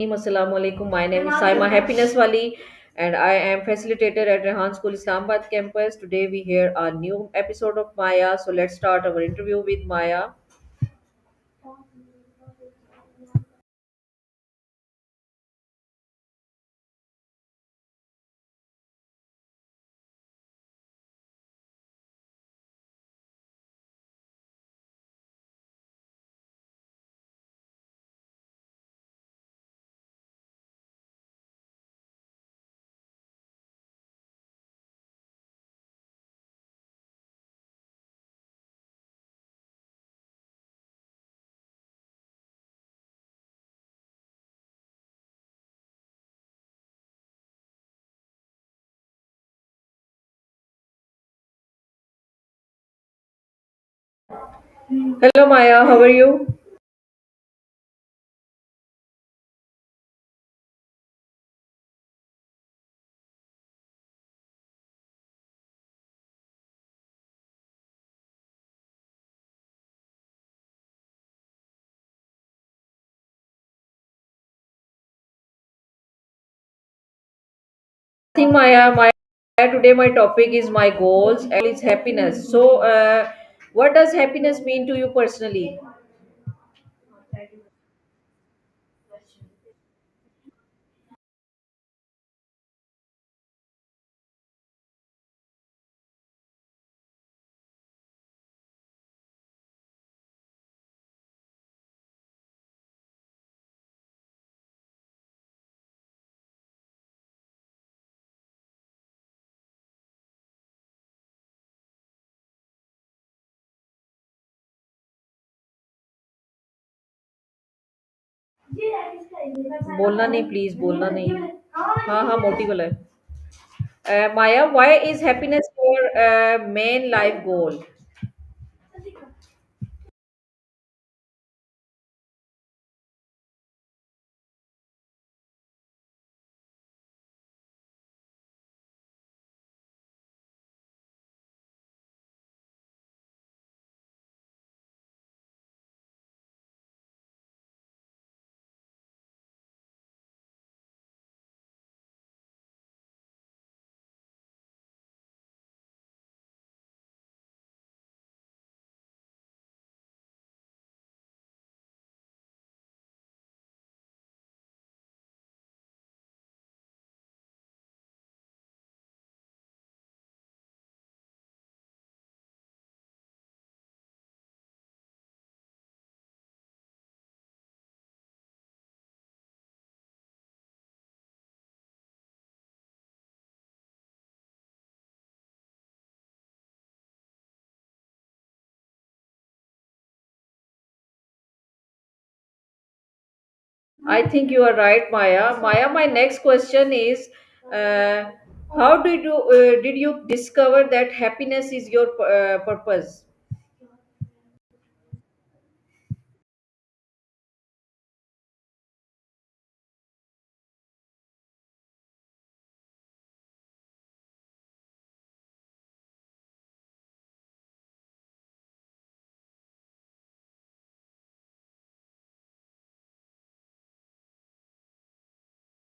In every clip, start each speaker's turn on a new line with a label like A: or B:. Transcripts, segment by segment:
A: Assalamu alaikum. My name is Saima Happiness Wali and I am facilitator at Rehan School Islamabad campus. Today we hear a new episode of Maya. So let's start our interview with Maya. Hello Maya, how are you? I think Maya, today my topic is my goals and it's happiness. So what does happiness mean to you personally? बोलना नहीं please बोलना नहीं हाँ हाँ मोटी वाला है Maya, why is happiness your main life goal? I think you are right, Maya. Maya, my next question is, uh, how did you discover that happiness is your purpose?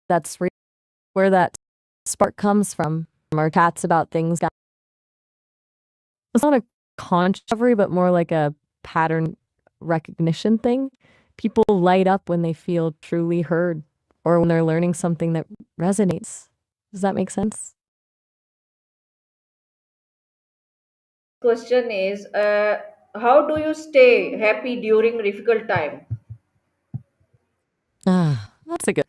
B: That's where that spark comes from our chats about things. It's not a conscious discovery, but more like a pattern recognition thing. People light up when they feel truly heard or when they're learning something that resonates. Does that make sense?
A: Question is, how do you stay happy during difficult time?
B: That's a good.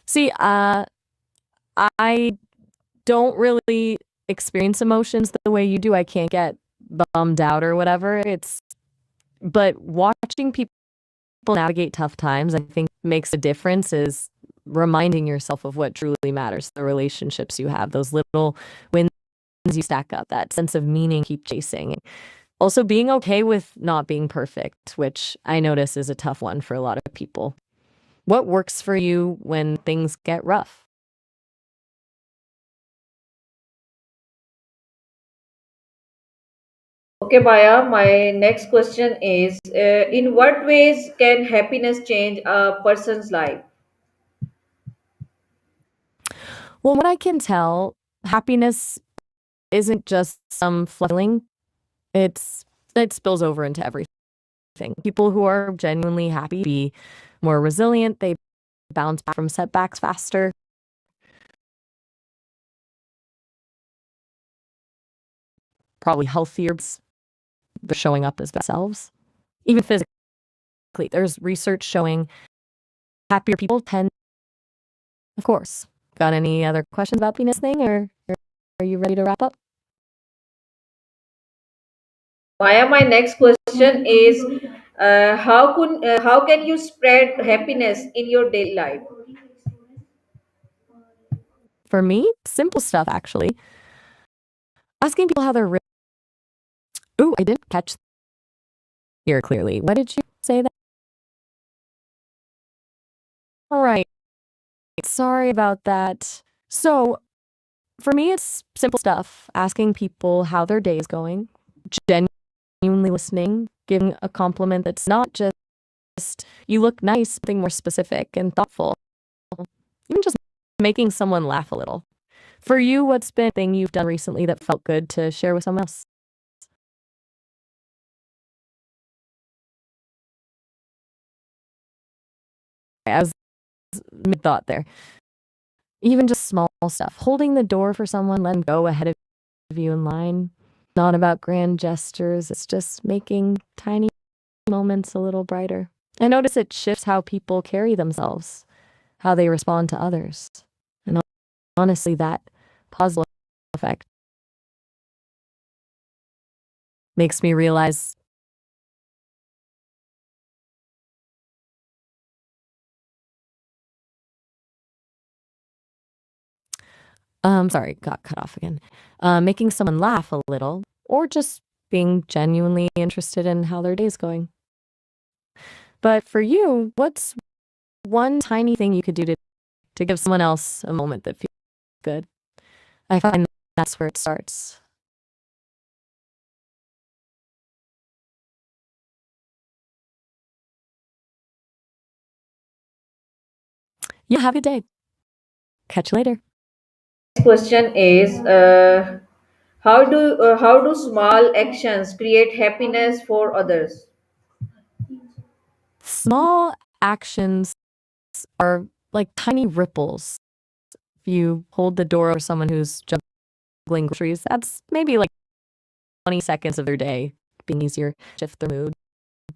B: See, I don't really experience emotions the way you do. I can't get bummed out or whatever. But watching people navigate tough times, I think makes a difference is reminding yourself of what truly matters, the relationships you have, those little wins you stack up, that sense of meaning keep chasing. Also being okay with not being perfect, which I notice is a tough one for a lot of people. What works for you when things get rough?
A: Okay, Maya, my next question is, in what ways can happiness change a person's life?
B: Well, what I can tell, happiness isn't just some feeling. It spills over into everything. People who are genuinely happy be more resilient, they bounce back from setbacks faster, probably healthier, they're showing up as themselves. Even physically, there's research showing happier people tend, of course. Got any other questions about penis thing, or are you ready to wrap up?
A: Maya, my next question is, how can you spread happiness in your daily life?
B: For me, simple stuff actually. Asking people how they're Ooh, I didn't catch here clearly. What did you say that? All right. Sorry about that. So, for me, it's simple stuff. Asking people how their day is going, genuinely listening, giving a compliment that's not just, you look nice, something more specific and thoughtful. Even just making someone laugh a little. For you, what's been a thing you've done recently that felt good to share with someone else? I was mid thought there. Even just small stuff. Holding the door for someone, letting go ahead of you in line. Not about grand gestures, it's just making tiny moments a little brighter. I notice it shifts how people carry themselves, how they respond to others. And honestly, that positive effect makes me realize, sorry, got cut off again. Making someone laugh a little, or just being genuinely interested in how their day's going. But for you, what's one tiny thing you could do to give someone else a moment that feels good? I find that's where it starts. Yeah, have a good day. Catch you later.
A: Question is, how do small actions create happiness for others?
B: Small actions are like tiny ripples. If you hold the door for someone who's juggling groceries, that's maybe like 20 seconds of their day being easier, shift their mood.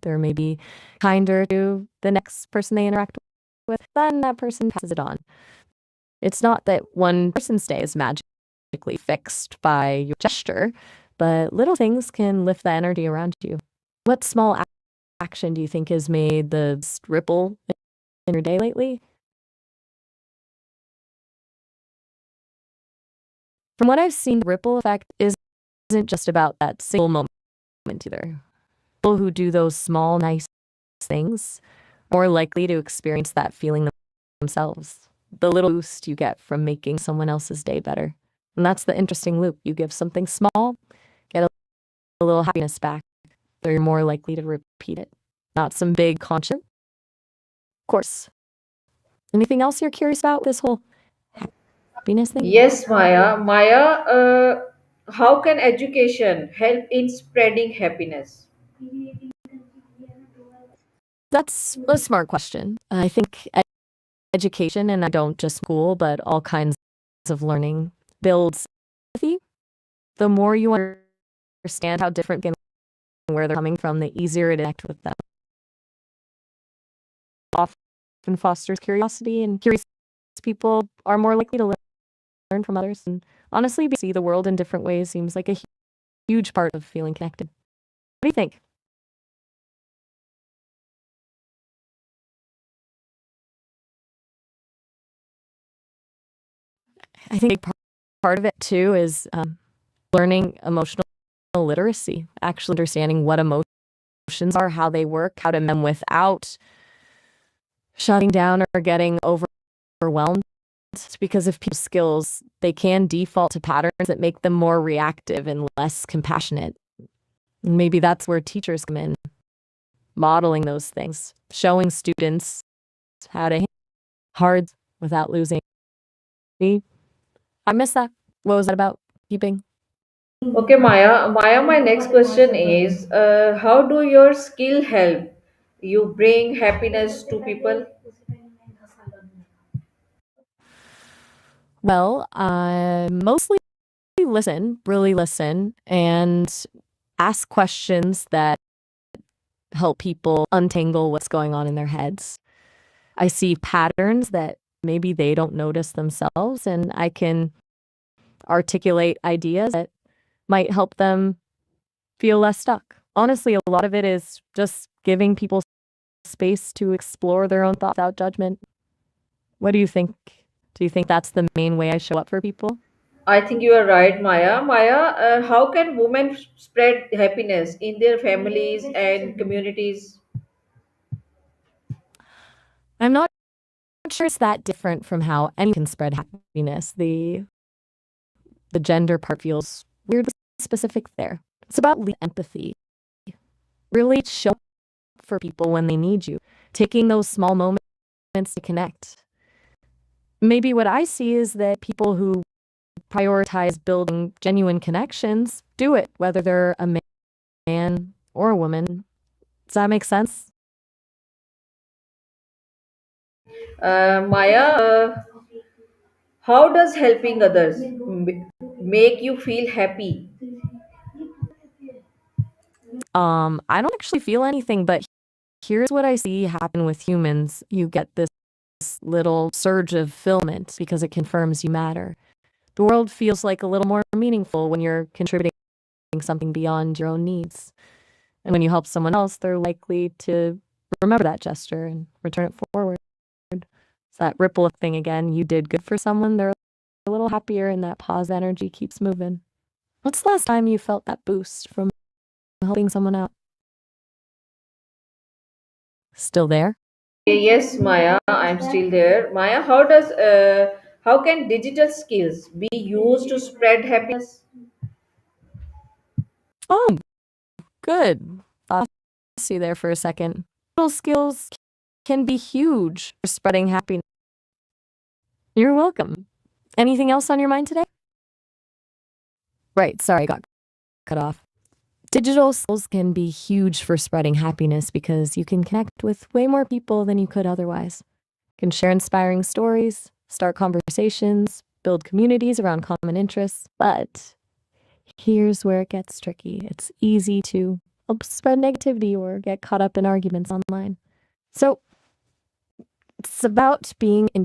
B: They're maybe kinder to the next person they interact with, then that person passes it on. It's not that one person's day is magically fixed by your gesture, but little things can lift the energy around you. What small action do you think has made the ripple in your day lately? From what I've seen, the ripple effect isn't just about that single moment either. People who do those small, nice things are more likely to experience that feeling themselves. The little boost you get from making someone else's day better. And that's the interesting loop. You give something small, get a little happiness back. They're more likely to repeat it. Not some big conscious. Of course. Anything else you're curious about this whole happiness thing?
A: Yes, Maya. How can education help in spreading happiness?
B: That's a smart question. I think education, and I don't just school, but all kinds of learning, builds empathy. The more you understand how different and where they're coming from, the easier it is to connect with them. Often fosters curiosity, and curious people are more likely to learn from others. And honestly, see the world in different ways seems like a huge part of feeling connected. What do you think? I think a big part of it too is learning emotional literacy, actually understanding what emotions are, how they work, how to manage them without shutting down or getting overwhelmed. Because if people's skills, they can default to patterns that make them more reactive and less compassionate. And maybe that's where teachers come in, modeling those things, showing students how to hard without losing. I missed that. What was that about? Keeping?
A: Okay, Maya. Maya, my next question is how do your skill help you bring happiness to people?
B: Well, I mostly listen, really listen, and ask questions that help people untangle what's going on in their heads. I see patterns that maybe they don't notice themselves, and I can articulate ideas that might help them feel less stuck. Honestly, a lot of it is just giving people space to explore their own thoughts without judgment. What do you think? Do you think that's the main way I show up for people?
A: I think you are right, Maya. Maya, how can women spread happiness in their families and communities?
B: I'm not sure it's that different from how anyone can spread happiness. The gender part feels weirdly specific there. It's about empathy. Really show up for people when they need you. Taking those small moments to connect. Maybe what I see is that people who prioritize building genuine connections do it, whether they're a man or a woman. Does that make sense?
A: Maya, how does helping others make you feel happy?
B: I don't actually feel anything, but here's what I see happen with humans. You get this little surge of fulfillment because it confirms you matter. The world feels like a little more meaningful when you're contributing something beyond your own needs. And when you help someone else, they're likely to remember that gesture and return it forward. It's that ripple thing again. You did good for someone, they're a little happier, and that pause energy keeps moving. What's the last time you felt that boost from helping someone out? Still there?
A: Yes, Maya, I'm still there. Maya, how can digital skills be used to spread happiness?
B: Oh, good. I'll see you there for a second. Little skills can be huge for spreading happiness. You're welcome. Anything else on your mind today? Right, sorry, I got cut off. Digital skills can be huge for spreading happiness because you can connect with way more people than you could otherwise. You can share inspiring stories, start conversations, build communities around common interests. But here's where it gets tricky. It's easy to spread negativity or get caught up in arguments online. So it's about being in.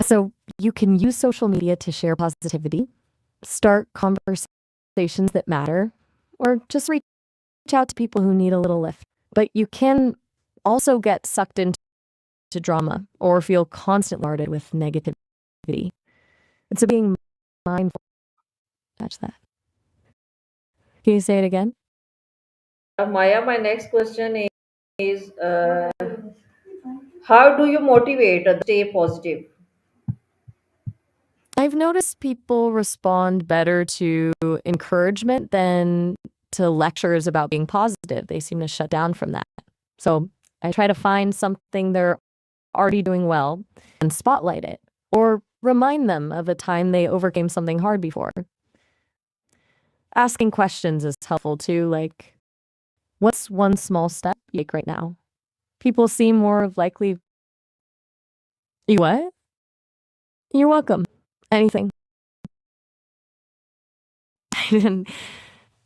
B: So you can use social media to share positivity, start conversations that matter, or just reach out to people who need a little lift. But you can also get sucked into drama or feel constantly bombarded with negativity. It's a being mindful. Catch that. Can you say it again?
A: Maya, my next question is how do you motivate others to stay positive?
B: I've noticed people respond better to encouragement than to lectures about being positive. They seem to shut down from that. So I try to find something they're already doing well and spotlight it, or remind them of a time they overcame something hard before. Asking questions is helpful too, like, what's one small step you take right now? People seem more likely. You what? You're welcome. Anything. I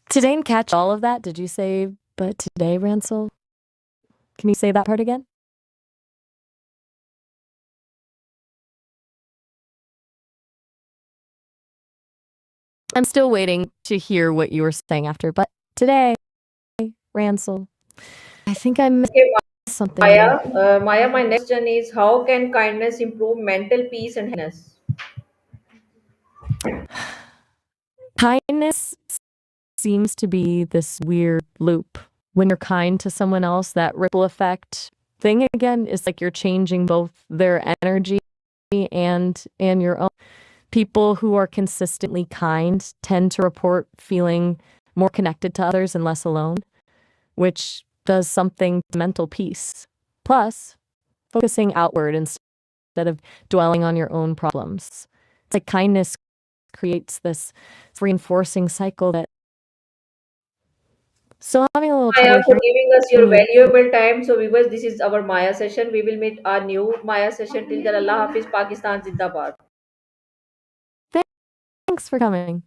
B: didn't catch all of that. Did you say, but today, Ransel? Can you say that part again? I'm still waiting to hear what you were saying after, but today, Ransel. I think I missed
A: Okay,
B: something
A: Maya,
B: there.
A: Maya, my next question is how can kindness improve mental peace and happiness?
B: Kindness seems to be this weird loop. When you're kind to someone else, that ripple effect thing again is like you're changing both their energy and your own. People who are consistently kind tend to report feeling more connected to others and less alone, which does something to mental peace. Plus, focusing outward instead instead of dwelling on your own problems. It's like kindness creates this reinforcing cycle that still having a little
A: Maya,
B: trouble
A: for
B: hearing
A: giving us your
B: you.
A: valuable time. So, viewers, this is our Maya session. We will meet our new Maya session. Till then, Allah Hafiz, Pakistan Zindabad.
B: Thanks for coming.